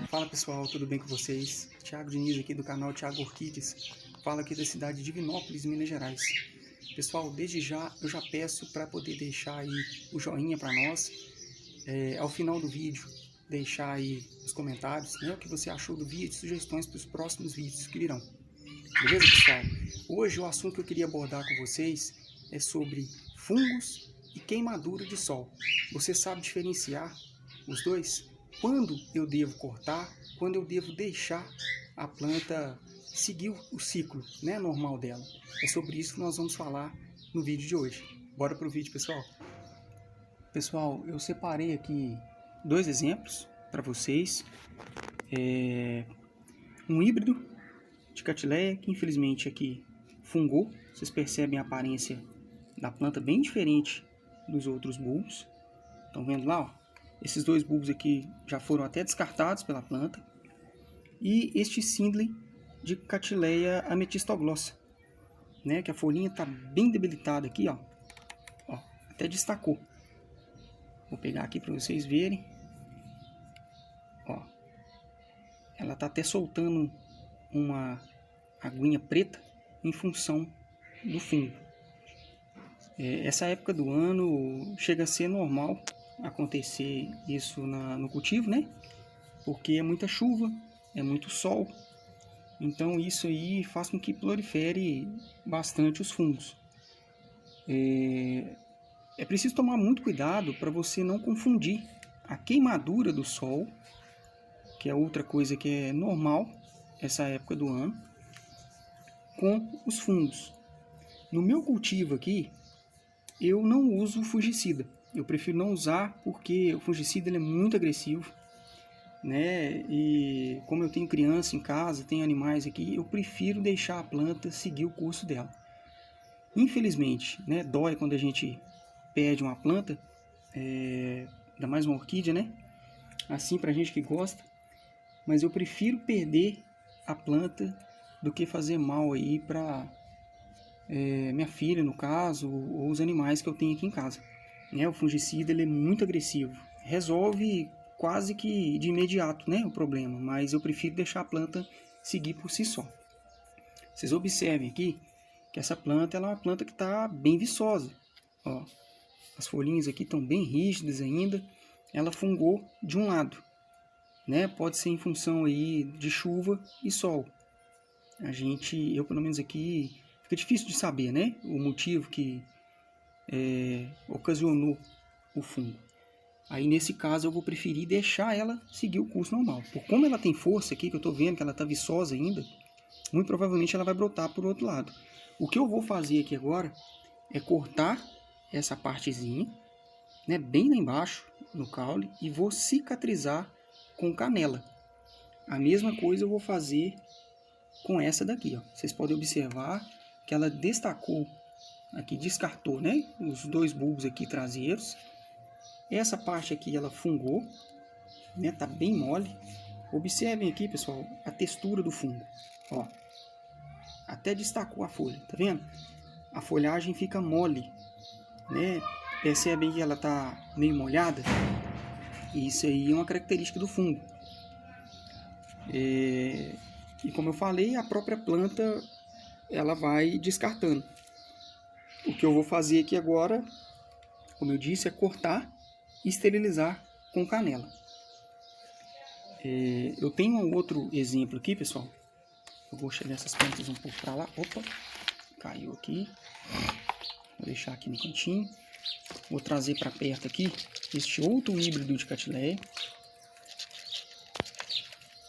Fala pessoal, tudo bem com vocês? Thiago Diniz aqui do canal Thiago Orquídeas. Fala aqui da cidade de Divinópolis, Minas Gerais. Pessoal, desde já eu já peço para poder deixar aí o joinha para nós. Ao final do vídeo, deixar aí os comentários, né, o que você achou do vídeo, sugestões para os próximos vídeos que virão. Beleza, pessoal? Hoje o assunto que eu queria abordar com vocês é sobre fungos e queimadura de sol. Você sabe diferenciar os dois? Quando eu devo cortar, quando eu devo deixar a planta seguir o ciclo, né, normal dela. É sobre isso que nós vamos falar no vídeo de hoje. Bora pro vídeo, pessoal. Pessoal, eu separei aqui dois exemplos para vocês. Um híbrido de Catileia, que infelizmente aqui fungou. Vocês percebem a aparência da planta bem diferente dos outros bulbos. Estão vendo lá, ó? Esses dois bulbos aqui já foram até descartados pela planta. E este seedling de Catileia ametistoglossa, né? Que a folhinha está bem debilitada aqui, ó. Ó, até destacou. Vou pegar aqui para vocês verem. Ó, ela está até soltando uma aguinha preta em função do fungo. Essa época do ano chega a ser normal acontecer isso no cultivo, né? Porque é muita chuva, é muito sol, então isso aí faz com que prolifere bastante os fungos. É preciso tomar muito cuidado para você não confundir a queimadura do sol, que é outra coisa que é normal essa época do ano, com os fungos. No meu cultivo aqui, eu não uso fungicida. Eu prefiro não usar porque o fungicida ele é muito agressivo, né? E como eu tenho criança em casa, tenho animais aqui, eu prefiro deixar a planta seguir o curso dela. Infelizmente, né, dói quando a gente perde uma planta, ainda mais uma orquídea, né? Assim, pra gente que gosta, mas eu prefiro perder a planta do que fazer mal aí pra minha filha, no caso, ou os animais que eu tenho aqui em casa. O fungicida ele é muito agressivo, resolve quase que de imediato, né, o problema, mas eu prefiro deixar a planta seguir por si só. Vocês observem aqui que essa planta ela é uma planta que está bem viçosa. Ó, as folhinhas aqui estão bem rígidas ainda, ela fungou de um lado, né? Pode ser em função aí de chuva e sol. Eu pelo menos aqui, fica difícil de saber, né, o motivo que ocasionou o fungo. Aí nesse caso eu vou preferir deixar ela seguir o curso normal. Por como ela tem força aqui, que eu estou vendo que ela está viçosa ainda, muito provavelmente ela vai brotar por outro lado. O que eu vou fazer aqui agora é cortar essa partezinha, né, bem lá embaixo no caule, e vou cicatrizar com canela. A mesma coisa eu vou fazer com essa daqui, ó. Vocês podem observar que ela destacou aqui, descartou, né, os dois bulbos aqui traseiros. Essa parte aqui ela fungou, né, tá bem mole. Observem aqui, pessoal, a textura do fungo, ó. Até destacou a folha, tá vendo? A folhagem fica mole, né? Percebem que ela tá meio molhada? Isso aí é uma característica do fungo. E como eu falei, a própria planta ela vai descartando. O que eu vou fazer aqui agora, como eu disse, é cortar e esterilizar com canela. Eu tenho um outro exemplo aqui, pessoal. Eu vou chegar essas plantas um pouco para lá. Opa, caiu aqui. Vou deixar aqui no cantinho. Vou trazer para perto aqui este outro híbrido de Catileia.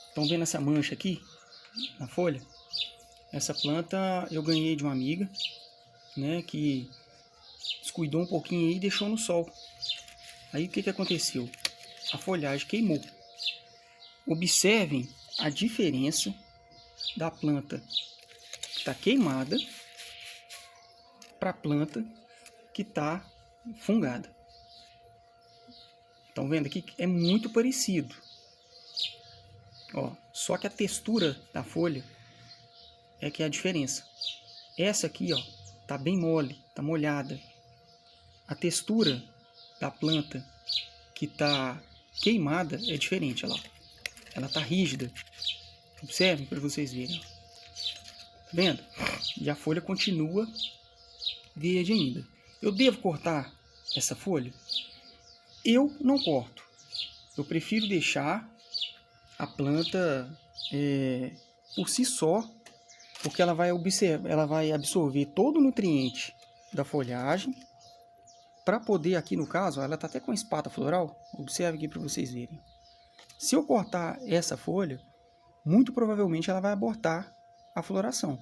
Estão vendo essa mancha aqui na folha? Essa planta eu ganhei de uma amiga, né, que descuidou um pouquinho aí e deixou no sol. Aí o que aconteceu? A folhagem queimou. Observem a diferença da planta que está queimada para a planta que está fungada. Estão vendo aqui? É muito parecido. Ó, só que a textura da folha é que é a diferença. Essa aqui, ó, tá bem mole, tá molhada. A textura da planta que tá queimada é diferente, olha lá. ela tá rígida. Observem para vocês verem. Tá vendo? E a folha continua verde ainda. Eu devo cortar essa folha? Eu não corto. Eu prefiro deixar a planta por si só, porque ela vai absorver todo o nutriente da folhagem, para poder, aqui no caso, ela está até com espata floral, observe aqui para vocês verem. Se eu cortar essa folha, muito provavelmente ela vai abortar a floração,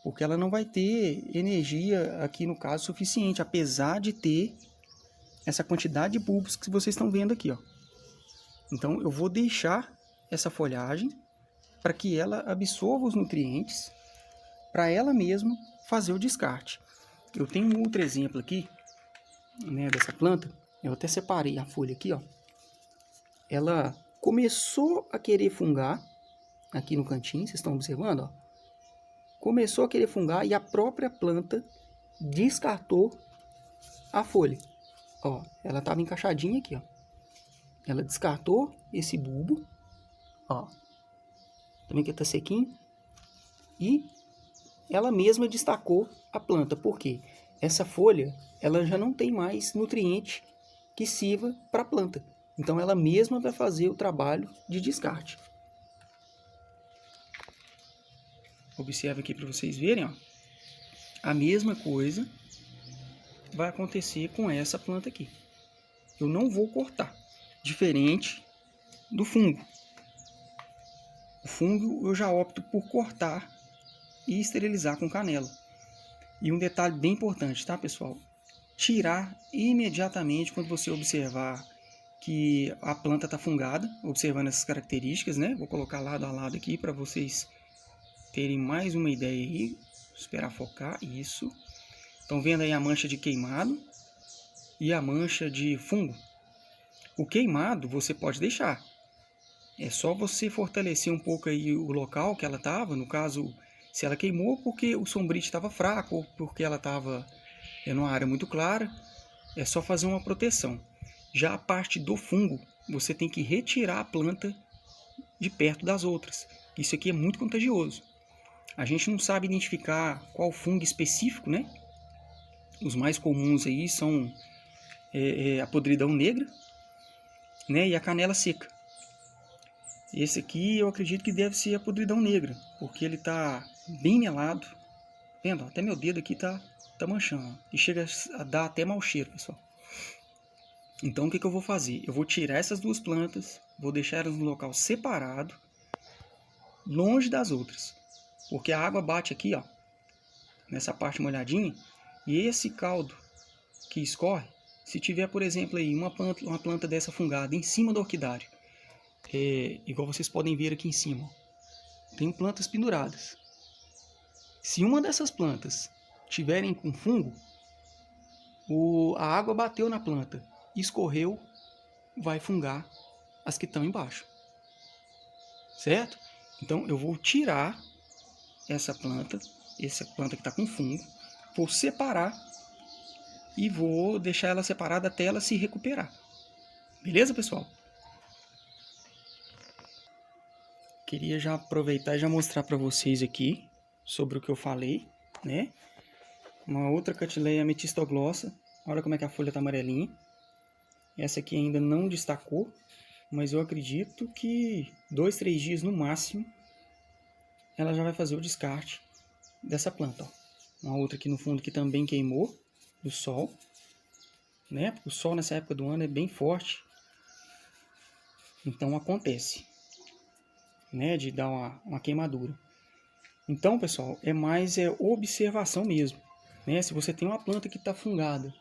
porque ela não vai ter energia, aqui no caso, suficiente, apesar de ter essa quantidade de bulbos que vocês estão vendo aqui, ó. Então eu vou deixar essa folhagem para que ela absorva os nutrientes, para ela mesma fazer o descarte. Eu tenho um outro exemplo aqui, né, dessa planta. Eu até separei a folha aqui, ó. Ela começou a querer fungar aqui no cantinho, vocês estão observando, ó. Começou a querer fungar e a própria planta descartou a folha. Ó, ela estava encaixadinha aqui, ó. Ela descartou esse bulbo, ó. Também que tá sequinho. E ela mesma destacou a planta. Por quê? Essa folha, ela já não tem mais nutriente que sirva para a planta. Então ela mesma vai fazer o trabalho de descarte. Observe aqui para vocês verem, ó. A mesma coisa vai acontecer com essa planta aqui. Eu não vou cortar, diferente do fungo. O fungo eu já opto por cortar e esterilizar com canela. E um detalhe bem importante, tá, pessoal? Tirar imediatamente quando você observar que a planta está fungada, observando essas características, né? Vou colocar lado a lado aqui para vocês terem mais uma ideia aí. Esperar focar, isso. Estão vendo aí a mancha de queimado e a mancha de fungo. O queimado você pode deixar. É só você fortalecer um pouco aí o local que ela estava, no caso, se ela queimou porque o sombrite estava fraco ou porque ela estava numa área muito clara, é só fazer uma proteção. Já a parte do fungo, você tem que retirar a planta de perto das outras. Isso aqui é muito contagioso. A gente não sabe identificar qual fungo específico, né? Os mais comuns aí são a podridão negra, né? E a canela seca. Esse aqui eu acredito que deve ser a podridão negra, porque ele está bem melado. Vendo? Até meu dedo aqui tá manchando. E chega a dar até mau cheiro, pessoal. Então o que eu vou fazer? Eu vou tirar essas duas plantas, vou deixar elas no local separado, longe das outras. Porque a água bate aqui, ó, nessa parte molhadinha, e esse caldo que escorre, se tiver, por exemplo, aí uma planta dessa fungada em cima do orquidário, igual vocês podem ver aqui em cima, tem plantas penduradas. Se uma dessas plantas tiverem com fungo, a água bateu na planta, escorreu, vai fungar as que estão embaixo. Certo? Então eu vou tirar essa planta que está com fungo, vou separar e vou deixar ela separada até ela se recuperar. Beleza, pessoal? Queria já aproveitar e já mostrar para vocês aqui sobre o que eu falei, né? Uma outra Catileia metistoglossa. Olha como é que a folha está amarelinha. Essa aqui ainda não destacou, mas eu acredito que 2, 3 dias no máximo ela já vai fazer o descarte dessa planta. Ó. Uma outra aqui no fundo que também queimou do sol, né? O sol nessa época do ano é bem forte, então acontece, né? De dar uma queimadura. Então, pessoal, é mais observação mesmo, né? Se você tem uma planta que está fungada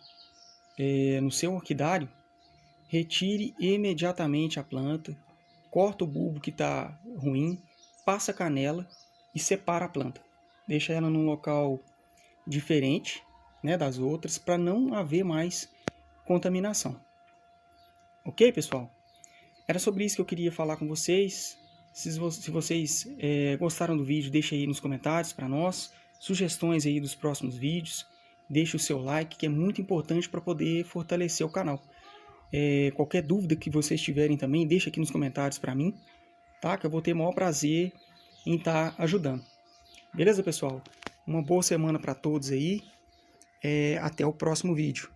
no seu orquidário, retire imediatamente a planta, corta o bulbo que está ruim, passa canela e separa a planta. Deixa ela num local diferente, né, das outras, para não haver mais contaminação. Ok, pessoal? Era sobre isso que eu queria falar com vocês. Se vocês gostaram do vídeo, deixe aí nos comentários para nós, sugestões aí dos próximos vídeos. Deixe o seu like, que é muito importante para poder fortalecer o canal. Qualquer dúvida que vocês tiverem também, deixa aqui nos comentários para mim. tá? Que eu vou ter o maior prazer em estar ajudando. Beleza, pessoal? Uma boa semana para todos aí. Até o próximo vídeo.